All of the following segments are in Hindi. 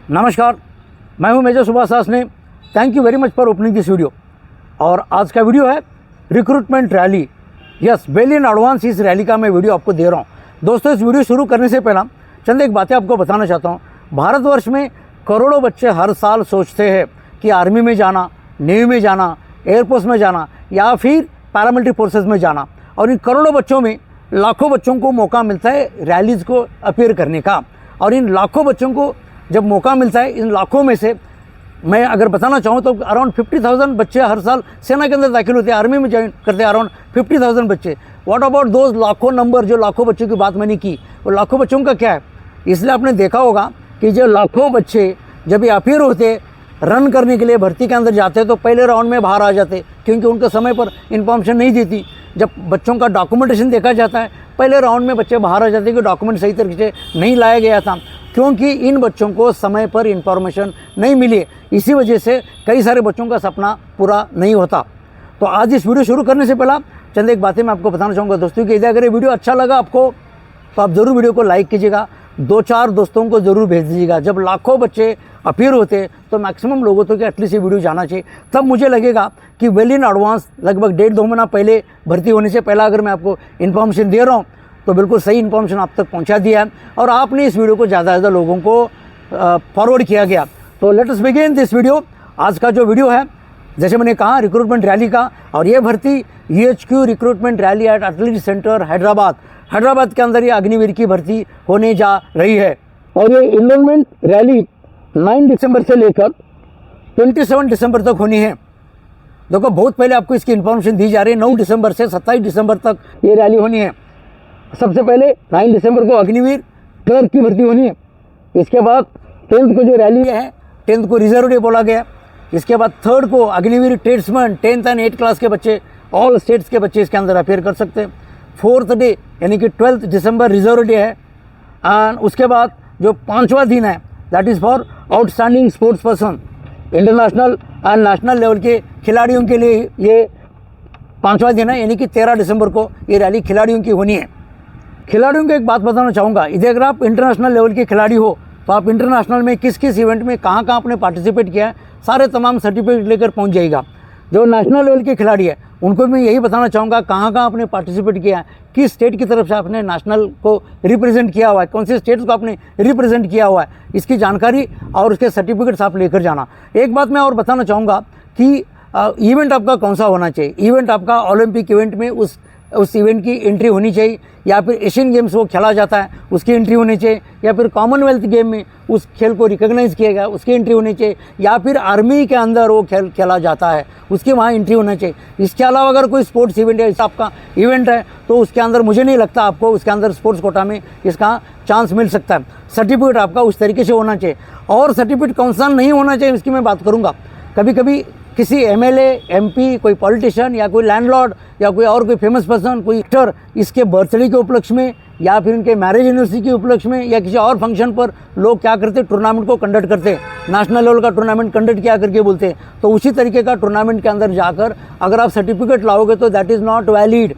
नमस्कार, मैं हूं major Subhash Sasane. Thank you very much for opening this video. और आज का वीडियो है recruitment rally. Yes, well in advance इस रैली का मैं वीडियो आपको दे रहा हूं। दोस्तों, इस वीडियो शुरू करने से पहला चंद एक बातें आपको बताना चाहता हूं। भारतवर्ष में करोड़ों बच्चे हर साल सोचते हैं कि आर्मी में जाना, नेवी में जाना, एयरफोर्स में जाना या फिर पैरामिलिट्री फोर्सेज में जाना। और इन करोड़ों बच्चों में लाखों बच्चों को मौका मिलता है रैलीज़ को अपीयर करने का। और इन लाखों बच्चों को जब मौका मिलता है, इन लाखों में से मैं अगर बताना चाहूँ तो अराउंड 50,000 बच्चे हर साल सेना के अंदर दाखिल होते हैं, आर्मी में ज्वाइन करते हैं अराउंड 50,000 बच्चे। व्हाट अबाउट दोज लाखों नंबर, जो लाखों बच्चों की बात मैंने की, वो लाखों बच्चों का क्या है? इसलिए आपने देखा होगा कि जो लाखों बच्चे जब ये अपीयर होते, रन करने के लिए भर्ती के अंदर जाते तो पहले राउंड में बाहर आ जाते, क्योंकि उनके समय पर इन्फॉर्मेशन नहीं देती। जब बच्चों का डॉक्यूमेंटेशन देखा जाता है, पहले राउंड में बच्चे बाहर आ जाते कि डॉक्यूमेंट सही तरीके से नहीं लाया गया था, क्योंकि इन बच्चों को समय पर इन्फॉर्मेशन नहीं मिली। इसी वजह से कई सारे बच्चों का सपना पूरा नहीं होता। तो आज इस वीडियो शुरू करने से पहला चंद एक बातें मैं आपको बताना चाहूँगा दोस्तों कि अगर ये वीडियो अच्छा लगा आपको तो आप ज़रूर वीडियो को लाइक कीजिएगा, 2-4 दोस्तों को ज़रूर भेज दीजिएगा। जब लाखों बच्चे अपीयर होते तो मैक्सिमम लोगों तो कि एटलीस्ट ये वीडियो जाना चाहिए। तब मुझे लगेगा कि वेल इन एडवांस, लगभग 1.5-2 महीना पहले भर्ती होने से पहला अगर मैं आपको इन्फॉर्मेशन दे रहा हूँ तो बिल्कुल सही इन्फॉर्मेशन आप तक पहुंचा दिया है और आपने इस वीडियो को ज़्यादा से ज़्यादा लोगों को फॉरवर्ड किया गया। तो let us begin this video. आज का जो वीडियो है, जैसे मैंने कहा, रिक्रूटमेंट रैली का, और ये भर्ती EHQ recruitment rally at athletics centre Hyderabad के अंदर ये अग्निवीर की भर्ती होने जा रही है। और ये इनरोलमेंट रैली 9 दिसंबर से लेकर 27 दिसंबर तक होनी है। देखो, बहुत पहले आपको इसकी इन्फॉर्मेशन दी जा रही है। 9 दिसंबर से 27 दिसंबर तक ये रैली होनी है। सबसे पहले 9 दिसंबर को अग्निवीर क्लर्क की भर्ती होनी है। इसके बाद 10th को जो रैली है, 10th को रिजर्व डे बोला गया। इसके बाद 3rd को Agniveer tradesman 10th and 8th class के बच्चे, ऑल स्टेट्स के बच्चे इसके अंदर अपेयर कर सकते हैं। 4th डे यानी कि 12 दिसंबर रिजर्व डे है। एंड उसके बाद जो 5वां दिन है, that is for outstanding sports person, international and national level के खिलाड़ियों के लिए ये 5वां दिन है, यानी कि 13 दिसंबर को ये रैली खिलाड़ियों की होनी है। खिलाड़ियों को एक बात बताना चाहूँगा, इधर अगर आप इंटरनेशनल लेवल के खिलाड़ी हो तो आप इंटरनेशनल में किस किस इवेंट में कहाँ कहाँ आपने पार्टिसिपेट किया है, सारे तमाम सर्टिफिकेट लेकर पहुँच जाएगा। जो नेशनल लेवल के खिलाड़ी है उनको मैं यही बताना चाहूँगा कहाँ कहाँ आपने पार्टिसिपेट किया है, किस स्टेट की तरफ से आपने नेशनल को रिप्रेजेंट किया हुआ है, कौन से स्टेट्स को आपने रिप्रेजेंट किया हुआ है, इसकी जानकारी और उसके सर्टिफिकेट्स आप लेकर जाना। एक बात मैं और बताना चाहूँगा कि इवेंट आपका कौन सा होना चाहिए। इवेंट आपका ओलंपिक इवेंट में उस इवेंट की एंट्री होनी चाहिए, या फिर एशियन गेम्स वो खेला जाता है उसकी एंट्री होनी चाहिए, या फिर कॉमनवेल्थ गेम में उस खेल को रिकॉग्नाइज किया गया उसकी एंट्री होनी चाहिए, या फिर आर्मी के अंदर वो खेल खेला जाता है उसकी वहाँ एंट्री होना चाहिए। इसके अलावा अगर कोई स्पोर्ट्स इवेंट है, आपका इवेंट है, तो उसके अंदर मुझे नहीं लगता आपको उसके अंदर स्पोर्ट्स कोटा में इसका चांस मिल सकता है। सर्टिफिकेट आपका उस तरीके से होना चाहिए। और सर्टिफिकेट कौन सा नहीं होना चाहिए इसकी मैं बात करूँगा। कभी कभी किसी MLA, MP, कोई पॉलिटिशियन या कोई लैंडलॉर्ड या कोई और कोई फेमस पर्सन, कोई एक्टर, इसके बर्थडे के उपलक्ष्य में या फिर उनके मैरिज एनिवर्सरी के उपलक्ष्य में या किसी और फंक्शन पर लोग क्या करते, टूर्नामेंट को कंडक्ट करते हैं, नेशनल लेवल का टूर्नामेंट कंडक्ट किया करके बोलते हैं। तो उसी तरीके का टूर्नामेंट के अंदर जाकर अगर आप सर्टिफिकेट लाओगे तो that is not valid.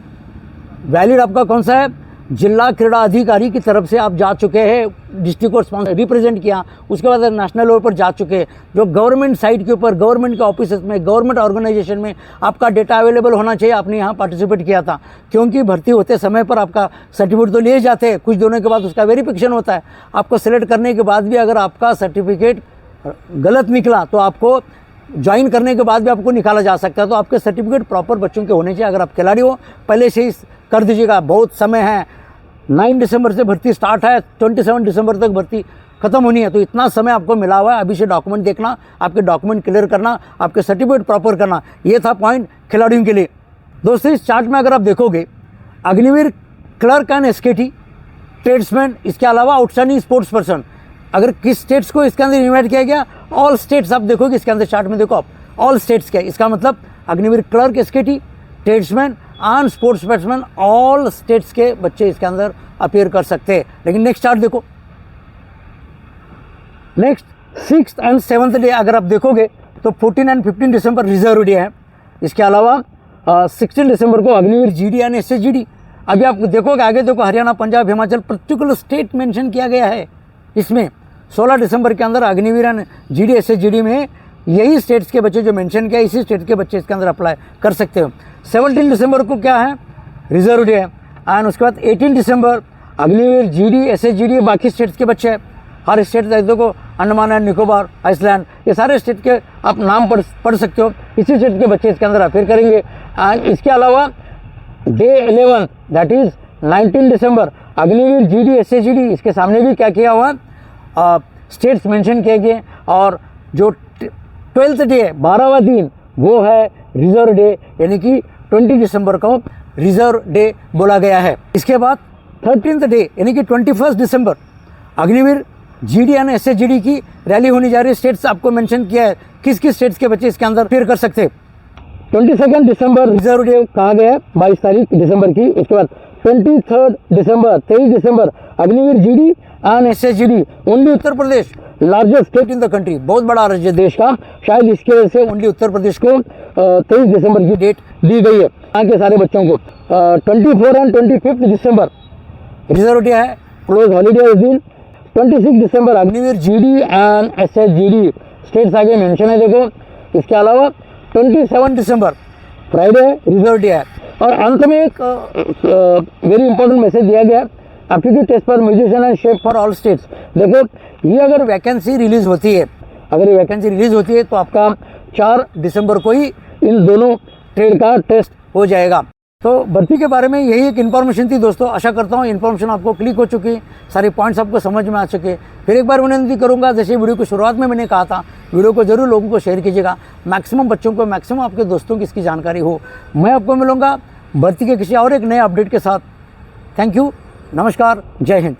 Valid आपका कौन सा है? जिला क्रीड़ा अधिकारी की तरफ से आप जा चुके हैं, डिस्ट्रिक्ट को स्पॉन्सर रिप्रेजेंट किया, उसके बाद नेशनल लेवल पर जा चुके हैं। जो गवर्नमेंट साइट के ऊपर, गवर्नमेंट के ऑफिस में, गवर्नमेंट ऑर्गेनाइजेशन में आपका डेटा अवेलेबल होना चाहिए, आपने यहाँ पार्टिसिपेट किया था। क्योंकि भर्ती होते समय पर आपका सर्टिफिकेट तो लिए जाते हैं, कुछ दिनों के बाद उसका वेरिफिकेशन होता है। आपको सेलेक्ट करने के बाद भी अगर आपका सर्टिफिकेट गलत निकला तो आपको ज्वाइन करने के बाद भी आपको निकाला जा सकता है। तो आपके सर्टिफिकेट प्रॉपर बच्चों के होने चाहिए। अगर आप खिलाड़ी हो पहले से ही कर दीजिएगा, बहुत समय है। 9 दिसंबर से भर्ती स्टार्ट है, 27 दिसंबर तक भर्ती खत्म होनी है। तो इतना समय आपको मिला हुआ है, अभी से डॉक्यूमेंट देखना, आपके डॉक्यूमेंट क्लियर करना, आपके सर्टिफिकेट प्रॉपर करना। ये था पॉइंट खिलाड़ियों के लिए। दोस्तों, इस चार्ट में अगर आप देखोगे, Agniveer clerk and SKT tradesman, इसके अलावा आउटस्टैंडिंग स्पोर्ट्स पर्सन, अगर किस स्टेट्स को इसके अंदर इन्वाइट किया गया, ऑल स्टेट्स आप देखोगे इसके अंदर चार्ट में, देखो आप ऑल स्टेट्स क्या है। इसका मतलब Agniveer clerk, SKT, tradesman and sports batsman, all states के बच्चे इसके अंदर अपीयर कर सकते हैं। लेकिन नेक्स्ट चार्ट देखो, next 6th and 7th day अगर आप देखोगे तो 14 एंड 15 दिसंबर रिजर्व डे है। इसके अलावा 16 दिसंबर को अग्निवीर GD एंड SSGD। अभी आप देखोगे आगे, देखो Haryana, Punjab, Himachal, particular state mention किया गया है इसमें। 16 दिसंबर के अंदर अग्निवीर एंड GD SHGD में यही स्टेट्स के बच्चे जो मेंशन किया, इसी स्टेट के बच्चे इसके अंदर अप्लाई कर सकते हो। 17 दिसंबर को क्या है, रिजर्व डे है। एंड उसके बाद 18 दिसंबर अग्निवीर GD SHGD बाकी स्टेट्स के बच्चे हैं। हर स्टेट देखो, अंडमान एंड निकोबार, आइसलैंड, ये सारे स्टेट के आप नाम पढ़ सकते हो, इसी स्टेट के बच्चे इसके अंदर अपेयर करेंगे। एंड इसके अलावा day 11 that is 19 December Agniveer GD SHGD, इसके सामने भी क्या किया हुआ, स्टेट्स मेंशन किए गए। और जो 12th डे 12वां दिन वो है रिजर्व डे, यानी कि 20 दिसंबर को रिजर्व डे बोला गया है। इसके बाद 13th डे यानी कि 21 दिसंबर अग्निवीर GD एंड SHGD की रैली होने जा रही है। स्टेट्स आपको मेंशन किया है, किस किस स्टेट्स के बच्चे इसके अंदर अपेयर कर सकते हैं। 22 दिसंबर रिजर्व डे कहा गया है, 22 तारीख दिसंबर की। उसके बाद 23 दिसंबर 23 दिसंबर Agniveer GD and SHGD only Uttar Pradesh, largest state in the country, बहुत बड़ा राज्य देश का, शायद इसकी वजह से ओनली उत्तर प्रदेश को 23 दिसंबर की डेट दी गई है यहाँ के सारे बच्चों को। 24 एंड 25 दिसंबर रिजर्व डे है, क्लोज हॉलीडे उस दिन। 26 दिसंबर Agniveer GD and SHGD states आगे मेंशन है देखो। इसके अलावा 27 दिसंबर फ्राइडे रिजर्व डे है। और अंत में एक वेरी इंपॉर्टेंट मैसेज दिया गया है, aptitude test for musician and chef for all states. देखो ये अगर वैकेंसी रिलीज होती है, तो आपका 4 दिसंबर को ही इन दोनों ट्रेड का टेस्ट हो जाएगा। तो भर्ती के बारे में यही एक इन्फॉर्मेशन थी दोस्तों। आशा करता हूँ इन्फॉर्मेशन आपको क्लिक हो चुकी, सारे पॉइंट्स आपको समझ में आ चुके। फिर एक बार विनती करूँगा, जैसे वीडियो की शुरुआत में मैंने कहा था, वीडियो को जरूर लोगों को शेयर कीजिएगा, मैक्सिमम बच्चों को, मैक्सिमम आपके दोस्तों की इसकी जानकारी हो। मैं आपको मिलूँगा भर्ती के किसी और एक नए अपडेट के साथ। थैंक यू, नमस्कार, जय हिंद।